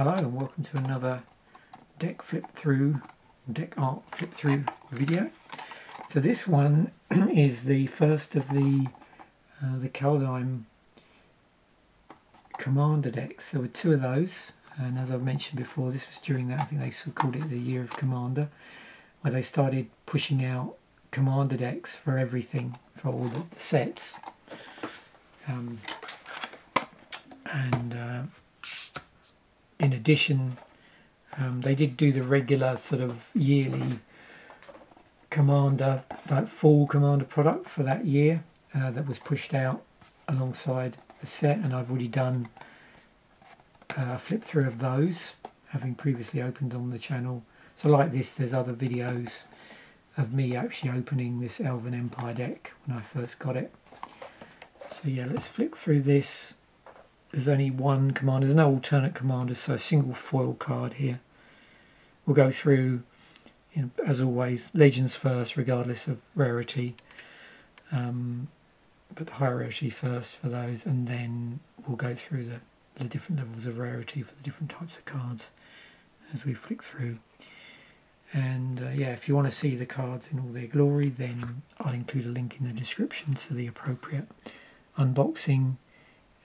Hello and welcome to another deck art flip through video. So this one is the first of the Kaldheim Commander decks. There were two of those, and as I've mentioned before, this was during that, I think they still called it the Year of Commander, where they started pushing out Commander decks for everything, for all the sets. In addition, they did do the regular sort of yearly Commander, like full Commander product for that year that was pushed out alongside the set, and I've already done a flip through of those, having previously opened on the channel. So like this, there's other videos of me actually opening this Elven Empire deck when I first got it. So yeah, let's flip through this. There's only one commander, there's no alternate commanders, so a single foil card here. We'll go through, as always, legends first, regardless of rarity. But the high rarity first for those, and then we'll go through the different levels of rarity for the different types of cards as we flick through. And yeah, if you want to see the cards in all their glory, then I'll include a link in the description to the appropriate unboxing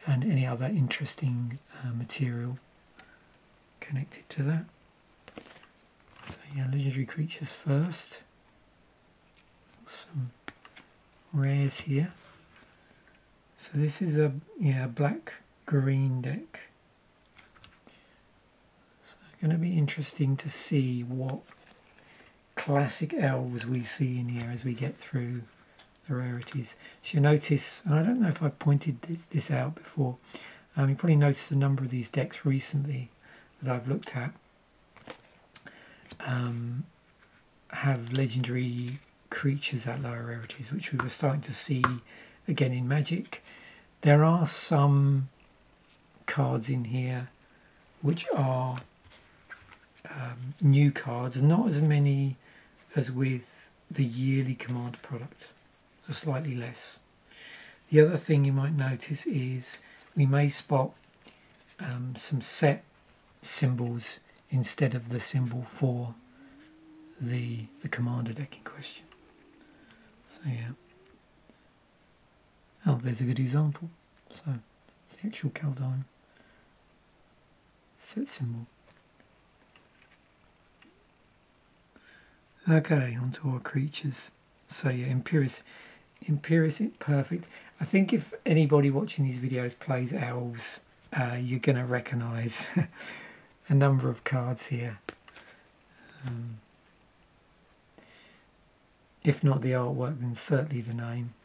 and any other interesting material connected to that. So yeah, legendary creatures first. Some rares here. So this is a black-green deck. So it's going to be interesting to see what classic elves we see in here as we get through the rarities. So you notice, and I don't know if I pointed this out before, you probably noticed a number of these decks recently that I've looked at have legendary creatures at lower rarities, which we were starting to see again in Magic. There are some cards in here which are new cards, not as many as with the yearly Commander product. So slightly less. The other thing you might notice is we may spot some set symbols instead of the symbol for the Commander deck in question. So yeah. Oh, there's a good example. So it's the actual Kaldheim set symbol. Okay, on to our creatures. So yeah, Imperious perfect. I think if anybody watching these videos plays elves, you're going to recognise a number of cards here. If not the artwork, then certainly the name.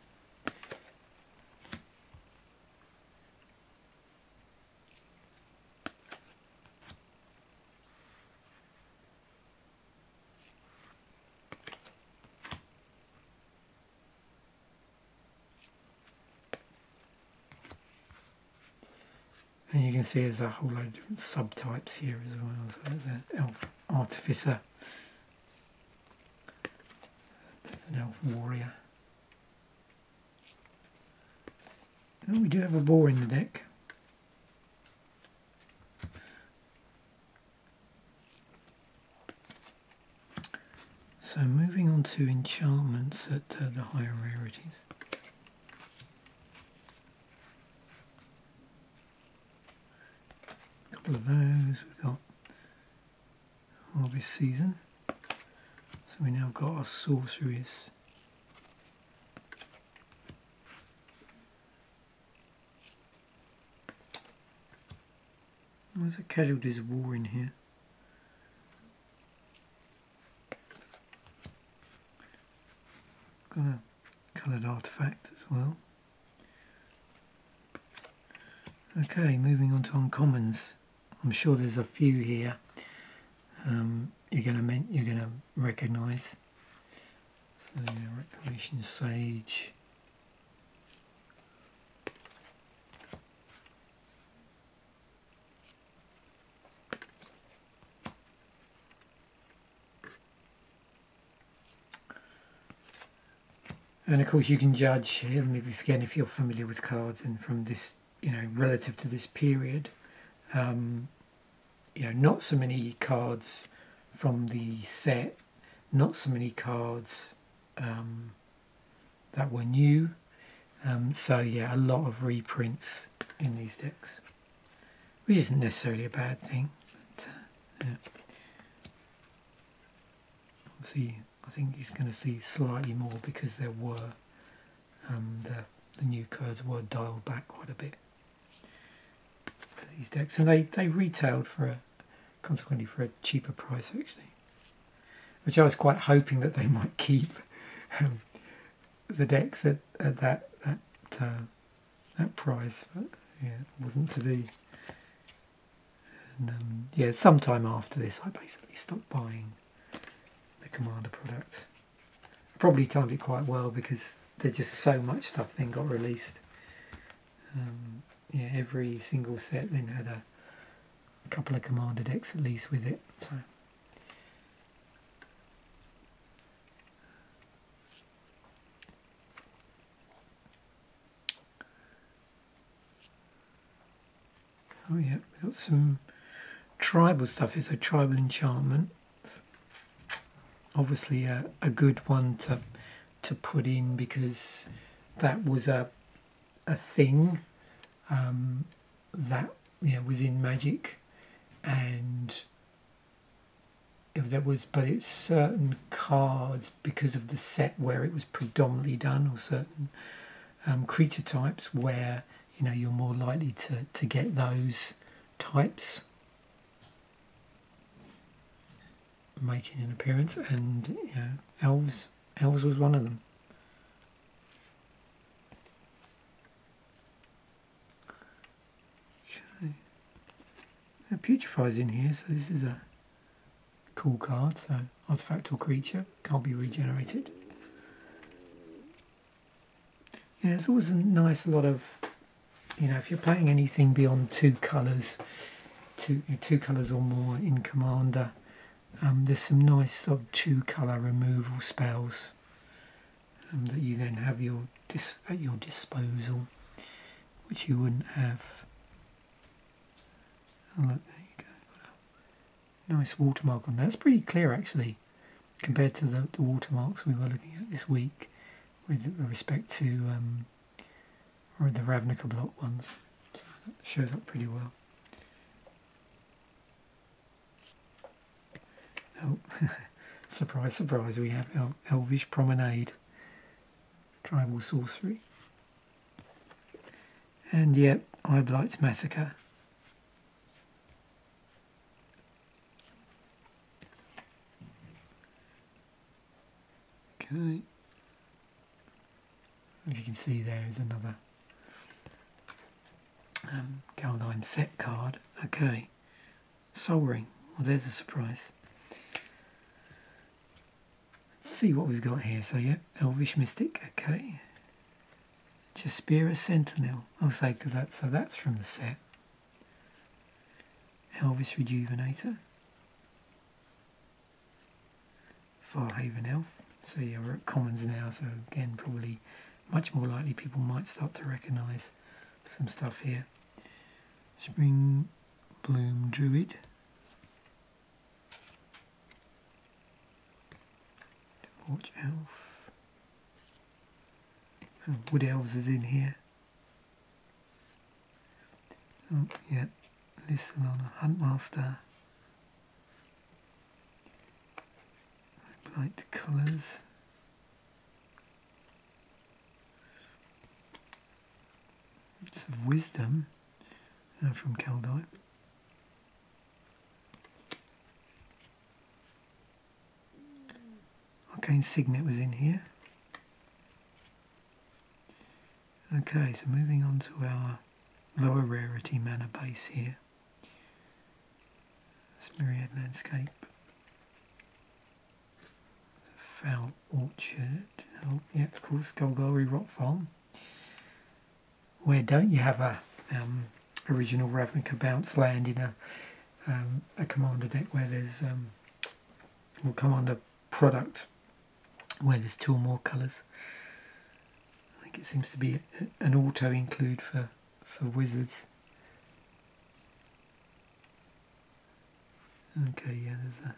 And you can see there's a whole load of different subtypes here as well. So there's an elf artificer. There's an elf warrior. And we do have a boar in the deck. So moving on to enchantments at the higher rarities. Of those we've got Harvest Season, so we now got our sorceries. There's a Casualties of War in here. Got a coloured artifact as well. Okay, moving on to uncommons. I'm sure there's a few here you're gonna recognise. So yeah, Reclamation Sage. And of course you can judge, maybe again if you're familiar with cards and from this, relative to this period, you know, not so many cards from the set, not so many cards that were new. So yeah, a lot of reprints in these decks, which isn't necessarily a bad thing. But, yeah. Obviously, I think he's going to see slightly more because there were the new cards were dialed back quite a bit for these decks, and they retailed consequently for a cheaper price actually, which I was quite hoping that they might keep the decks at that price, but yeah, it wasn't to be. And yeah, sometime after this, I basically stopped buying the Commander product. I probably timed it quite well because there's just so much stuff then got released. Yeah, every single set then had a couple of Commander decks at least with it. So. Oh yeah, we've got some tribal stuff. It's a tribal enchantment. Obviously a good one to put in because that was a thing that was in Magic, and but it's certain cards because of the set where it was predominantly done, or certain creature types where you're more likely to get those types making an appearance, and elves was one of them. Okay. Putrefy's in here, so this is a cool card. So artifact or creature can't be regenerated. Yeah, it's always a nice lot of, if you're playing anything beyond two colours or more in Commander, there's some nice sort of 2-colour removal spells that you then have at your disposal, which you wouldn't have. Oh, look, there you go. Got a nice watermark on that. It's pretty clear actually, compared to the watermarks we were looking at this week with respect to or the Ravnica block ones. So that shows up pretty well. Oh, surprise, surprise, we have Elvish Promenade, Tribal Sorcery. And yep, Iblight's Massacre. Okay. As you can see, there is another Kaldheim set card. Okay. Soul Ring. Well, there's a surprise. Let's see what we've got here. So, yeah, Elvish Mystic. Okay. Jaspera Sentinel. I'll say because that's from the set. Elvish Rejuvenator. Farhaven Elf. So yeah, we're at commons now, so again probably much more likely people might start to recognise some stuff here. Spring Bloom Druid. Watch Elf. Oh, Wood Elves is in here. Oh yeah, listen on a Huntmaster. Light colours. Bits of Wisdom from Kaldheim. Arcane Signet was in here. Okay, so moving on to our lower rarity mana base here. This Myriad Landscape. Foul Orchard. Oh, yeah, of course, Golgari Rock Farm. Where don't you have a original Ravnica bounce land in a Commander deck where there's or Commander product where there's 2 or more colours? I think it seems to be an auto include for Wizards. Okay, yeah, there's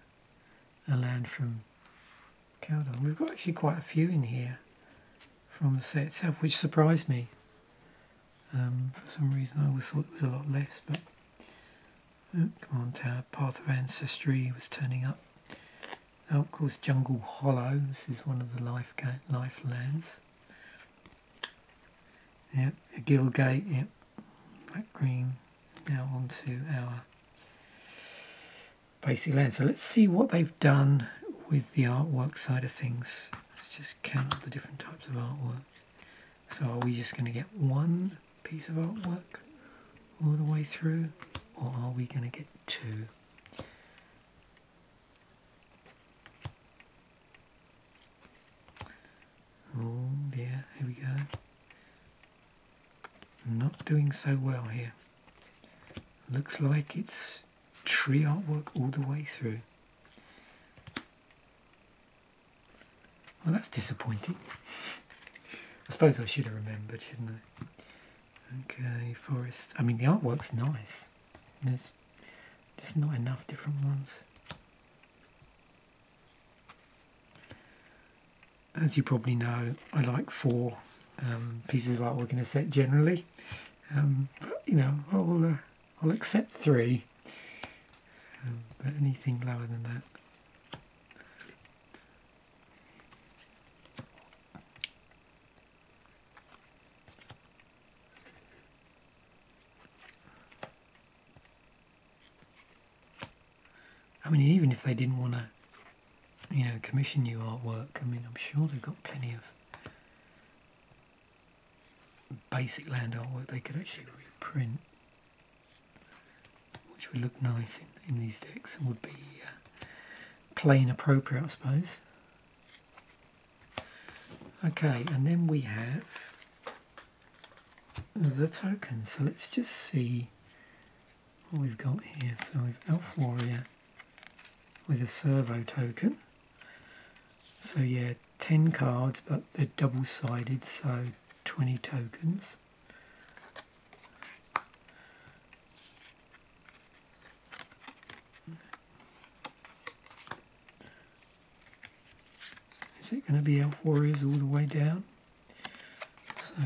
a land from Kaldheim. We've got actually quite a few in here from the set itself, which surprised me. For some reason I always thought it was a lot less, but come on, Tower, Path of Ancestry was turning up. Oh, of course, Jungle Hollow, this is one of the life lands. Yep, a Guildgate, yep, black green. Now on to our basic land. So let's see what they've done with the artwork side of things. Let's just count the different types of artwork. So are we just going to get one piece of artwork all the way through, or are we going to get two? Oh dear, here we go. Not doing so well here. Looks like it's tree artwork all the way through. Well, that's disappointing. I suppose I should have remembered, shouldn't I? Okay, forest. I mean, the artwork's nice. There's just not enough different ones. As you probably know, I like 4 pieces of artwork in a set generally. But, you know, I'll accept 3. But anything lower than that. I mean, even if they didn't want to, you know, commission new artwork, I mean, I'm sure they've got plenty of basic land artwork they could actually reprint, which would look nice in these decks and would be plain appropriate, I suppose. Okay, and then we have the tokens. So let's just see what we've got here. So we've Elf Warrior with a servo token. So yeah, 10 cards, but they're double-sided, so 20 tokens. Is it going to be Elf Warriors all the way down?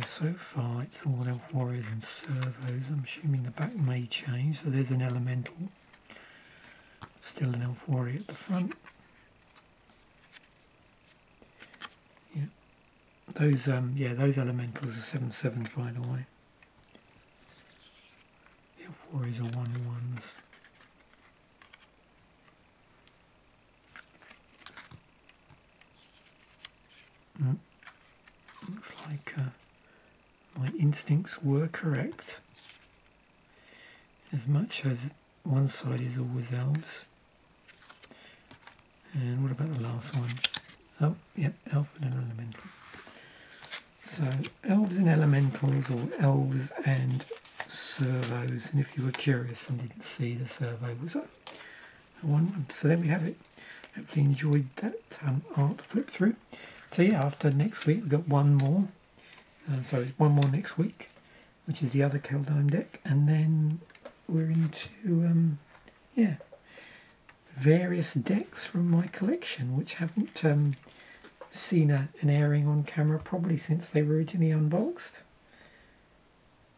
So far it's all Elf Warriors and servos. I'm assuming the back may change. So there's an elemental. Still an Elf Warrior at the front. Yeah. Those those elementals are 7/7s, by the way. The Elf Warriors are 1/1s. Looks like my instincts were correct. As much as one side is always elves. And what about the last one? Oh, yep, elf and an elemental. So elves and elementals, or elves and servos. And if you were curious and didn't see, the servo was a 1/1. So there we have it. Hopefully you enjoyed that art flip through. So yeah, after next week we've got one more. One more next week, which is the other Kaldheim deck, and then we're into various decks from my collection, which haven't seen an airing on camera probably since they were originally unboxed.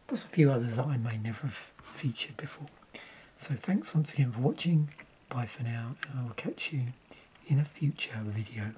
Plus a few others that I may never have featured before. So thanks once again for watching. Bye for now, and I will catch you in a future video.